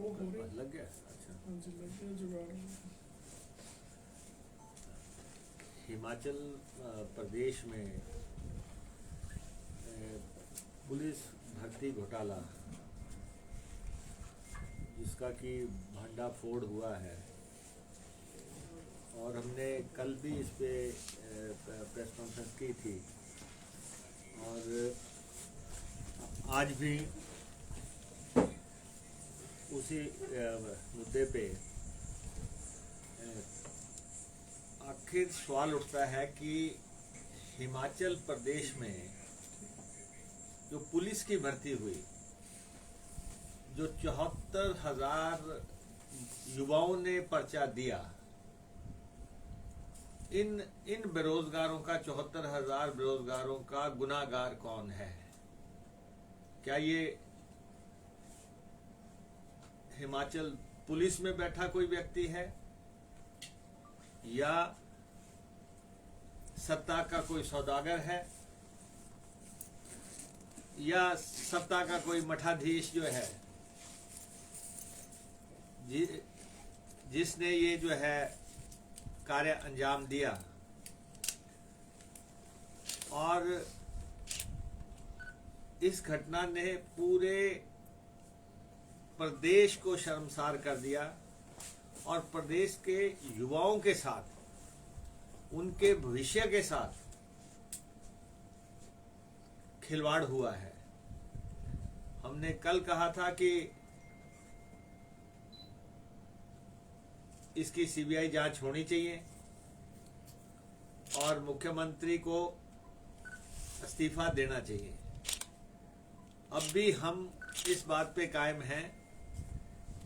लग गया। अच्छा, हिमाचल प्रदेश में पुलिस भर्ती घोटाला जिसका कि भंडाफोड़ हुआ है, और हमने कल भी इस पे प्रेस कॉन्फ्रेंस की थी, और आज भी उसी मुद्दे पे आखिर सवाल उठता है कि हिमाचल प्रदेश में जो पुलिस की भर्ती हुई, जो 74,000 युवाओं ने पर्चा दिया, इन बेरोजगारों का 74,000 बेरोजगारों का गुनाहगार कौन है? क्या ये हिमाचल पुलिस में बैठा कोई व्यक्ति है, या सत्ता का कोई सौदागर है, या सत्ता का कोई मठाधीश जो है जिसने ये जो है कार्य अंजाम दिया? और इस घटना ने पूरे प्रदेश को शर्मसार कर दिया, और प्रदेश के युवाओं के साथ, उनके भविष्य के साथ खिलवाड़ हुआ है। हमने कल कहा था कि इसकी सीबीआई जांच होनी चाहिए और मुख्यमंत्री को इस्तीफा देना चाहिए। अब भी हम इस बात पे कायम हैं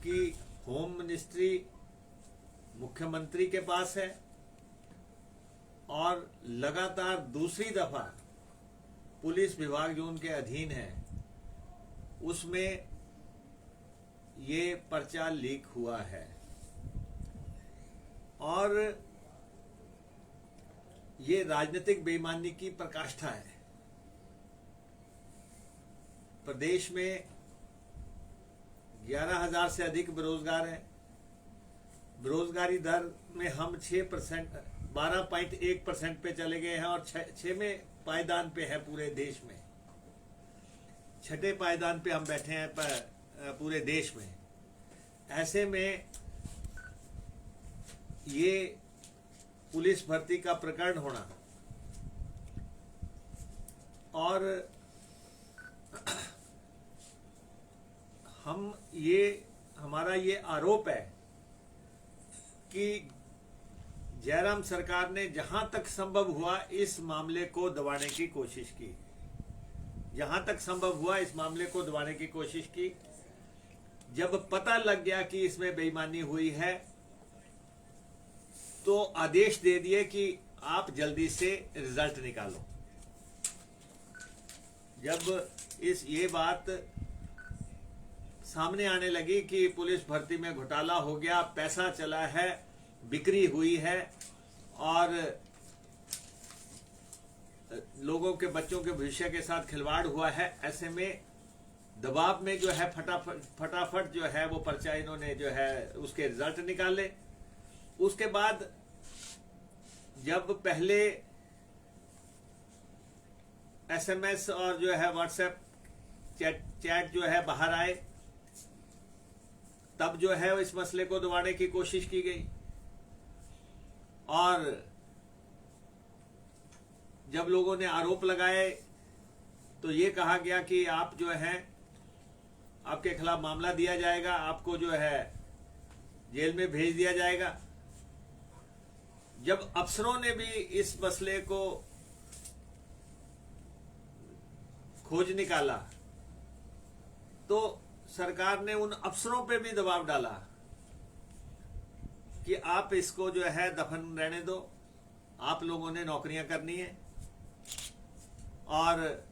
कि होम मिनिस्ट्री मुख्यमंत्री के पास है, और लगातार दूसरी दफा पुलिस विभाग जो उनके अधीन है उसमें ये पर्चा लीक हुआ है, और ये राजनीतिक बेईमानी की पराकाष्ठा है। प्रदेश में 11,000 से अधिक बेरोजगार हैं। बेरोजगारी दर में हम 6%, 12.1% पे चले गए हैं, और 6वें पायदान पे है पूरे देश में। 6ठे पायदान पे हम बैठे हैं पूरे देश में। ऐसे में ये पुलिस भर्ती का प्रकरण होना, और हमारा ये आरोप है कि जयराम सरकार ने जहां तक संभव हुआ इस मामले को दबाने की कोशिश की, जहां तक संभव हुआ इस मामले को दबाने की कोशिश की। जब पता लग गया कि इसमें बेईमानी हुई है, तो आदेश दे दिए कि आप जल्दी से रिजल्ट निकालो। जब ये बात सामने आने लगी कि पुलिस भर्ती में घोटाला हो गया, पैसा चला है, बिक्री हुई है, और लोगों के बच्चों के भविष्य के साथ खिलवाड़ हुआ है, ऐसे में दबाव में जो है फटाफट जो है वो पर्चा इन्होंने जो है उसके रिजल्ट निकाले। उसके बाद जब पहले एसएमएस और जो है व्हाट्सएप चैट जो है बाहर आए, तब जो है इस मसले को दबाने की कोशिश की गई, और जब लोगों ने आरोप लगाए तो ये कहा गया कि आप जो है आपके खिलाफ मामला दिया जाएगा, आपको जो है जेल में भेज दिया जाएगा। जब अफसरों ने भी इस मसले को खोज निकाला, तो सरकार ने उन अफसरों पे भी दबाव डाला कि आप इसको जो है दफन रहने दो, आप लोगों ने नौकरियां करनी है, और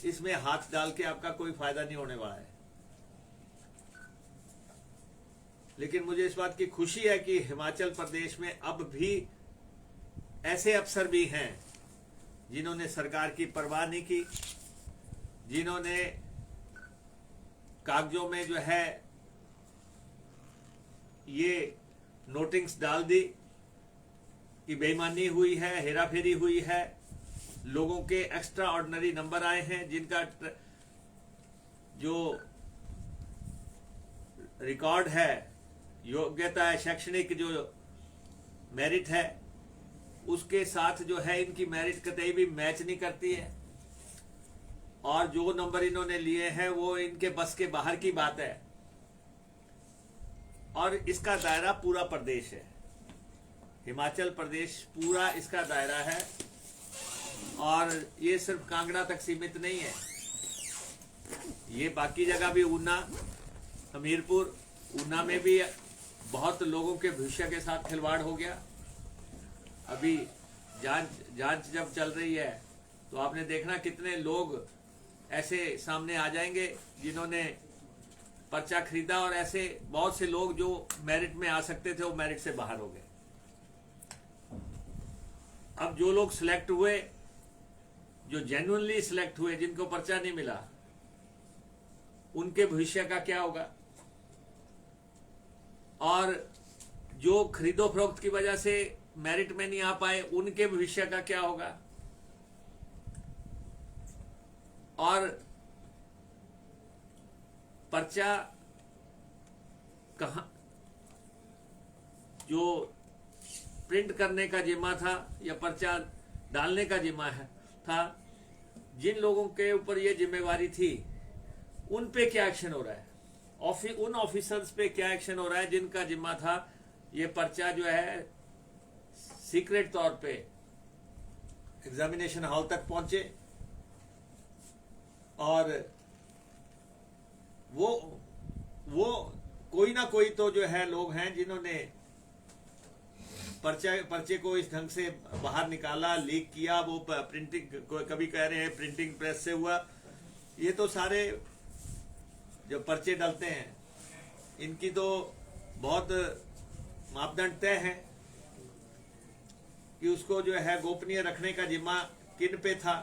इसमें हाथ डाल के आपका कोई फायदा नहीं होने वाला है। लेकिन मुझे इस बात की खुशी है कि हिमाचल प्रदेश में अब भी ऐसे अफसर भी हैं जिन्होंने सरकार की परवाह नहीं की, जिन्होंने कागजों में जो है ये नोटिंग्स डाल दी कि बेईमानी हुई है, हेराफेरी हुई है, लोगों के एक्स्ट्रा ऑर्डिनरी नंबर आए हैं, जिनका जो रिकॉर्ड है, योग्यता है, शैक्षणिक जो मेरिट है, उसके साथ जो है इनकी मेरिट कतई भी मैच नहीं करती है, और जो नंबर इन्होंने लिए हैं वो इनके बस के बाहर की बात है। और इसका दायरा पूरा प्रदेश है, हिमाचल प्रदेश पूरा इसका दायरा है, और ये सिर्फ कांगड़ा तक सीमित नहीं है, ये बाकी जगह भी, ऊना, हमीरपुर, ऊना में भी बहुत लोगों के भविष्य के साथ खिलवाड़ हो गया। अभी जांच जब चल रही है तो आपने देखना कितने लोग ऐसे सामने आ जाएंगे जिन्होंने पर्चा खरीदा, और ऐसे बहुत से लोग जो मेरिट में आ सकते थे वो मेरिट से बाहर हो गए। अब जो लोग सिलेक्ट हुए, जो जेन्युइनली सिलेक्ट हुए, जिनको पर्चा नहीं मिला, उनके भविष्य का क्या होगा? और जो खरीदो फरोख्त की वजह से मेरिट में नहीं आ पाए, उनके भविष्य का क्या होगा? और पर्चा कहां, जो प्रिंट करने का जिम्मा था या पर्चा डालने का जिम्मा था, जिन लोगों के ऊपर ये जिम्मेवारी थी, उन पे क्या एक्शन हो रहा है? उन ऑफिसर्स पे क्या एक्शन हो रहा है जिनका जिम्मा था ये पर्चा जो है सीक्रेट तौर पे एग्जामिनेशन हॉल तक पहुंचे, और वो कोई ना कोई तो जो है लोग हैं जिन्होंने पर्चे को इस ढंग से बाहर निकाला, लीक किया। वो प्रिंटिंग, कभी कह रहे हैं प्रिंटिंग प्रेस से हुआ। ये तो सारे जो पर्चे डलते हैं इनकी तो बहुत मापदंड तय है कि उसको जो है गोपनीय रखने का जिम्मा किन पे था,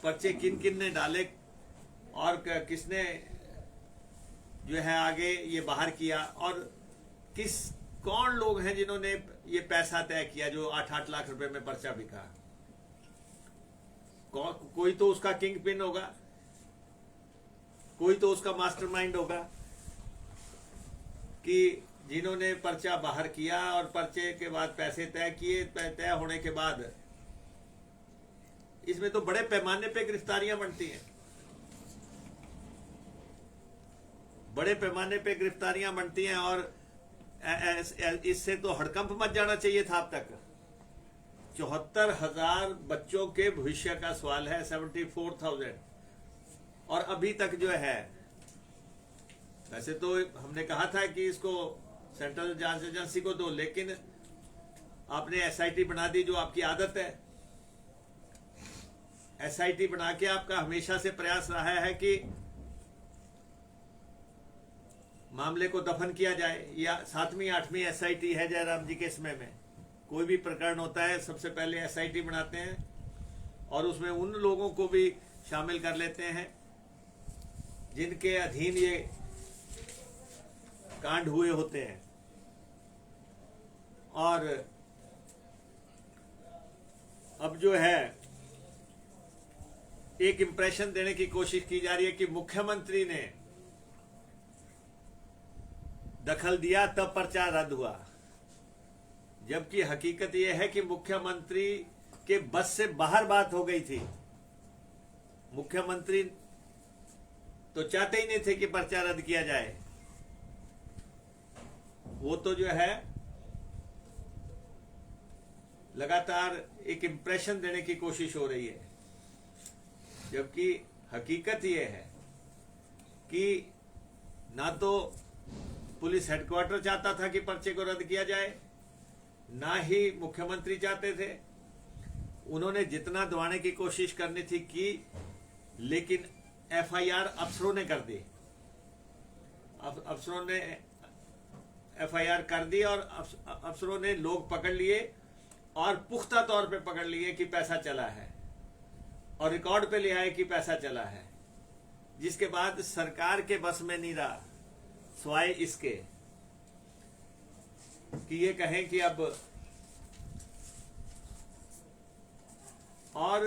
पर्चे किन किन ने डाले, और किसने जो है आगे ये बाहर किया, और कौन लोग हैं जिन्होंने ये पैसा तय किया जो 8-8 लाख रुपए में पर्चा बिका। कोई तो उसका किंग पिन होगा, कोई तो उसका मास्टरमाइंड होगा कि जिन्होंने पर्चा बाहर किया और पर्चे के बाद पैसे तय किए। तय होने के बाद इसमें तो बड़े पैमाने पे गिरफ्तारियां बनती हैं, बड़े पैमाने पे गिरफ्तारियां बनती हैं, और इससे तो हड़कंप मच जाना चाहिए था। अब तक 74,000 बच्चों के भविष्य का सवाल है, 74,000, और अभी तक जो है, वैसे तो हमने कहा था कि इसको सेंट्रल जांच एजेंसी को दो, लेकिन आपने एसआईटी बना दी, जो आपकी आदत है। एसआईटी बना के आपका हमेशा से प्रयास रहा है कि मामले को दफन किया जाए, या 7वीं 8वीं एसआईटी है जयराम जी के समय में। कोई भी प्रकरण होता है सबसे पहले एसआईटी बनाते हैं, और उसमें उन लोगों को भी शामिल कर लेते हैं जिनके अधीन ये कांड हुए होते हैं। और अब जो है एक इंप्रेशन देने की कोशिश की जा रही है कि मुख्यमंत्री ने दखल दिया तब पर्चा रद्द हुआ, जबकि हकीकत यह है कि मुख्यमंत्री के बस से बाहर बात हो गई थी। मुख्यमंत्री तो चाहते ही नहीं थे कि पर्चा रद्द किया जाए। वो तो जो है लगातार एक इंप्रेशन देने की कोशिश हो रही है, जबकि हकीकत यह है कि ना तो पुलिस हेडक्वार्टर चाहता था कि पर्चे को रद्द किया जाए, ना ही मुख्यमंत्री चाहते थे। उन्होंने जितना दबाने की कोशिश करनी थी की, लेकिन एफआईआर अफसरों ने कर दी। अफसरों ने एफआईआर कर दी, और अफसरों ने लोग पकड़ लिए, और पुख्ता तौर पे पकड़ लिए कि पैसा चला है, और रिकॉर्ड पे ले आए कि पैसा चला है। जिसके बाद सरकार के बस में नहीं रहा, सिवाय इसके कि ये कहें कि अब और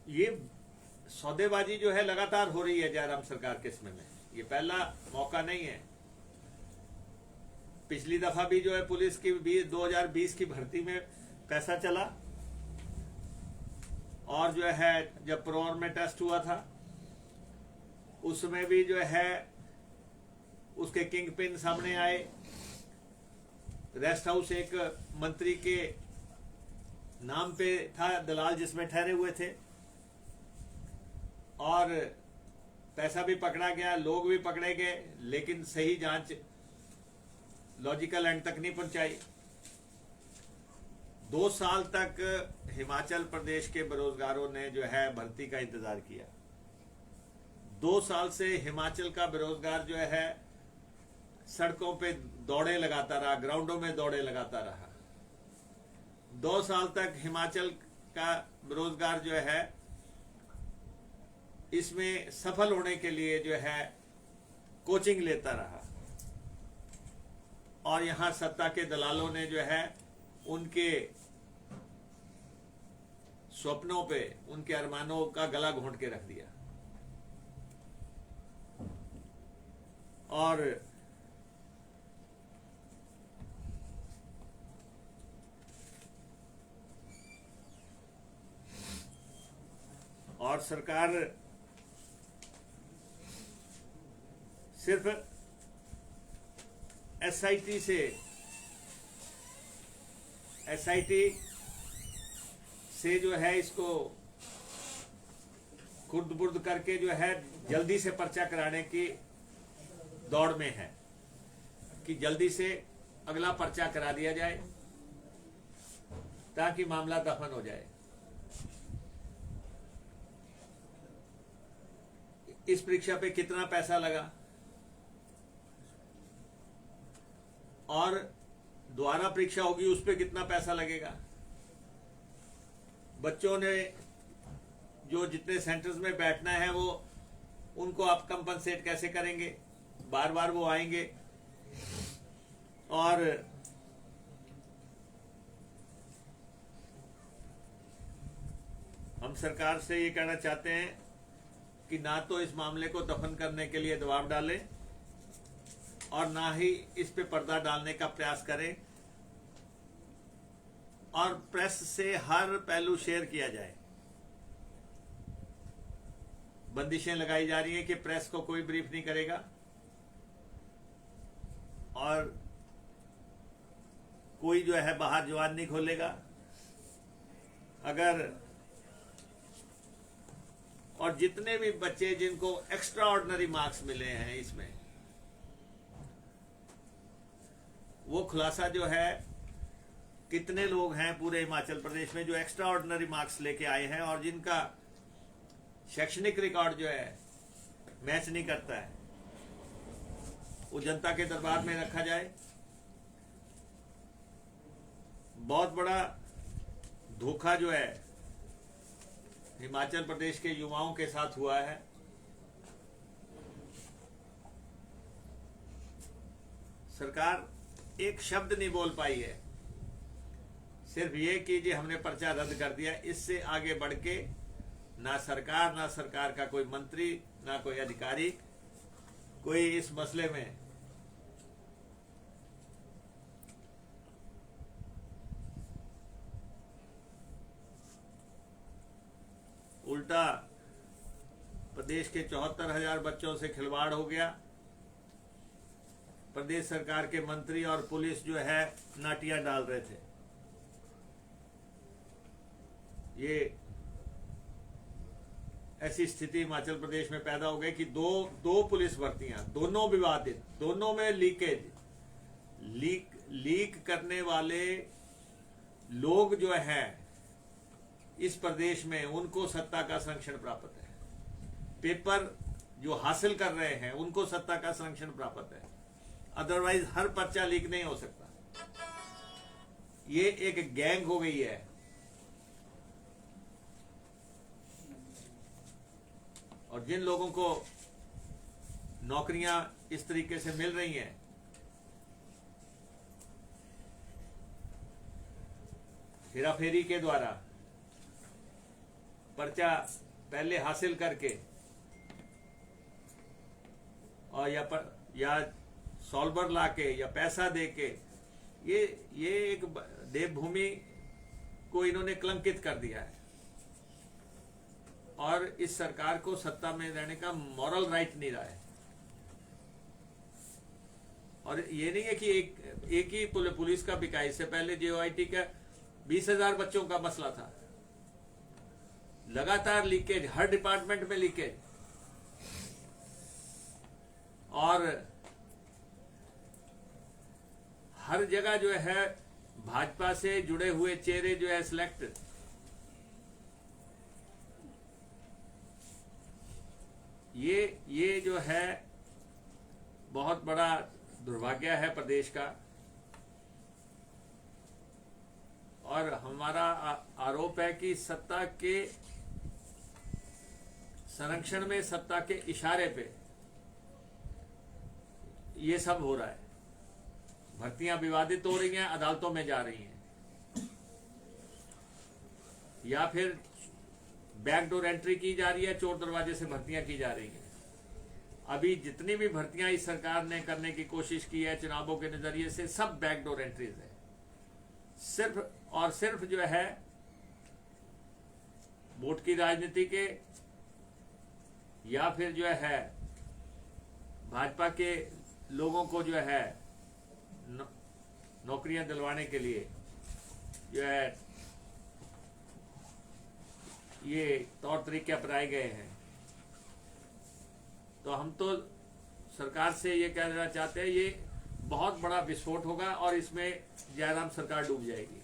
ये सौदेबाजी जो है लगातार हो रही है जयराम सरकार के समय में, ये पहला मौका नहीं है। पिछली दफा भी जो है पुलिस की 2020 की भर्ती में पैसा चला, और जो है जब प्रोर में टेस्ट हुआ था उसमें भी जो है उसके किंग पिन सामने आए। रेस्ट हाउस एक मंत्री के नाम पे था, दलाल जिसमें ठहरे हुए थे, और पैसा भी पकड़ा गया, लोग भी पकड़े गए, लेकिन सही जांच लॉजिकल एंड तक नहीं पहुंचाई। 2 साल तक हिमाचल प्रदेश के बेरोजगारों ने जो है भर्ती का इंतजार किया। 2 साल से हिमाचल का बेरोजगार जो है सड़कों पे दौड़े लगाता रहा, ग्राउंडों में दौड़े लगाता रहा। 2 साल तक हिमाचल का बेरोजगार जो है इसमें सफल होने के लिए जो है कोचिंग लेता रहा, और यहां सत्ता के दलालों ने जो है उनके स्वप्नों पे, उनके अरमानों का गला घोंट के रख दिया। और सरकार सिर्फ एसआईटी से जो है इसको खुर्द बुर्द करके जो है जल्दी से पर्चा कराने की दौड़ में है कि जल्दी से अगला पर्चा करा दिया जाए ताकि मामला दफन हो जाए। इस परीक्षा पे कितना पैसा लगा और दोबारा परीक्षा होगी उस पे कितना पैसा लगेगा, बच्चों ने जो जितने सेंटर्स में बैठना है वो उनको आप कंपनसेट कैसे करेंगे, बार बार वो आएंगे। और हम सरकार से ये कहना चाहते हैं कि ना तो इस मामले को दफन करने के लिए दबाव डालें और ना ही इस पे पर्दा डालने का प्रयास करें, और प्रेस से हर पहलू शेयर किया जाए। बंदिशें लगाई जा रही हैं कि प्रेस को कोई ब्रीफ नहीं करेगा और कोई जो है बाहर जुबान नहीं खोलेगा। अगर और जितने भी बच्चे जिनको एक्स्ट्रा ऑर्डिनरी मार्क्स मिले हैं इसमें, वो खुलासा जो है कितने लोग हैं पूरे हिमाचल प्रदेश में जो एक्स्ट्रा ऑर्डिनरी मार्क्स लेके आए हैं और जिनका शैक्षणिक रिकॉर्ड जो है मैच नहीं करता है, वो जनता के दरबार में रखा जाए। बहुत बड़ा धोखा जो है हिमाचल प्रदेश के युवाओं के साथ हुआ है। सरकार एक शब्द नहीं बोल पाई है, सिर्फ ये कि जी हमने पर्चा रद्द कर दिया। इससे आगे बढ़ के ना सरकार का कोई मंत्री, ना कोई अधिकारी, कोई इस मसले में उल्टा प्रदेश के 74,000 बच्चों से खिलवाड़ हो गया। प्रदेश सरकार के मंत्री और पुलिस जो है नाटियां डाल रहे थे। ये ऐसी स्थिति हिमाचल प्रदेश में पैदा हो गई कि दो पुलिस भर्तियां, दोनों विवादित, दोनों में लीक करने वाले लोग जो हैं इस प्रदेश में, उनको सत्ता का संरक्षण प्राप्त है। पेपर जो हासिल कर रहे हैं उनको सत्ता का संरक्षण प्राप्त है, अदरवाइज हर पर्चा लीक नहीं हो सकता। ये एक गैंग हो गई है और जिन लोगों को नौकरियां इस तरीके से मिल रही हैं, हेराफेरी के द्वारा पर्चा पहले हासिल करके और या सॉल्वर लाके या पैसा देके ये एक देवभूमि को इन्होंने कलंकित कर दिया है। और इस सरकार को सत्ता में रहने का मॉरल राइट नहीं रहा है। और ये नहीं है कि एक ही पुलिस का बिका। इससे पहले JOIT का 20,000 बच्चों का मसला था। लगातार लीकेज, हर डिपार्टमेंट में लीकेज, और हर जगह जो है भाजपा से जुड़े हुए चेहरे जो है सिलेक्ट। ये जो है बहुत बड़ा दुर्भाग्य है प्रदेश का। और हमारा आरोप है कि सत्ता के संरक्षण में, सत्ता के इशारे पे ये सब हो रहा है। भर्तियां विवादित हो रही हैं, अदालतों में जा रही हैं, या फिर बैकडोर एंट्री की जा रही है, चोर दरवाजे से भर्तियां की जा रही हैं। अभी जितनी भी भर्तियां इस सरकार ने करने की कोशिश की है चुनावों के नजरिए से, सब बैकडोर एंट्रीज है। सिर्फ और सिर्फ जो है वोट की राजनीति के, या फिर जो है भाजपा के लोगों को जो है नौकरियां दिलवाने के लिए जो है ये तौर तरीके अपनाए गए हैं। तो हम तो सरकार से ये कह देना चाहते हैं, ये बहुत बड़ा विस्फोट होगा और इसमें जयराम सरकार डूब जाएगी।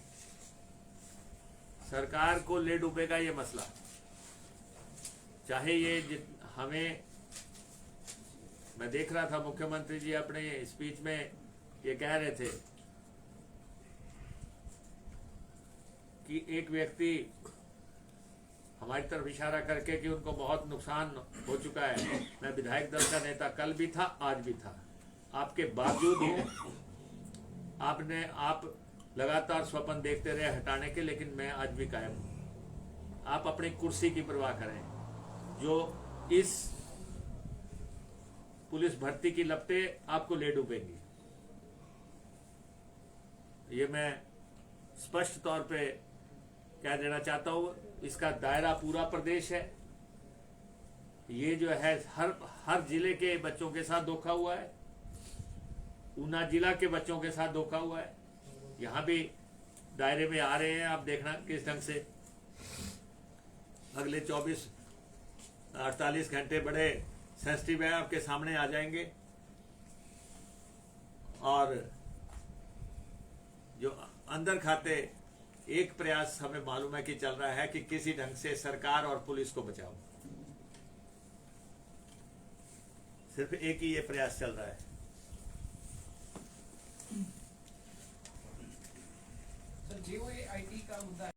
सरकार को ले डूबेगा ये मसला। चाहे ये हमें, मैं देख रहा था मुख्यमंत्री जी अपने स्पीच में ये कह रहे थे कि एक व्यक्ति हमारी तरफ इशारा करके कि उनको बहुत नुकसान हो चुका है। मैं विधायक दल का नेता कल भी था, आज भी था। आपके बावजूद आप लगातार स्वप्न देखते रहे हटाने के, लेकिन मैं आज भी कायम हूं। आप अपनी कुर्सी की परवाह करें। जो इस पुलिस भर्ती की लपटें आपको ले डूबेंगी, ये मैं स्पष्ट तौर पे कह देना चाहता हूं। इसका दायरा पूरा प्रदेश है। ये जो है हर जिले के बच्चों के साथ धोखा हुआ है। ऊना जिला के बच्चों के साथ धोखा हुआ है। यहां भी दायरे में आ रहे हैं। आप देखना किस ढंग से अगले 48 घंटे बड़े सेंसिटिव है, आपके सामने आ जाएंगे। और जो अंदर खाते एक प्रयास हमें मालूम है कि चल रहा है कि किसी ढंग से सरकार और पुलिस को बचाओ। सिर्फ एक ही ये प्रयास चल रहा है। सर, JOIT का मुद्दा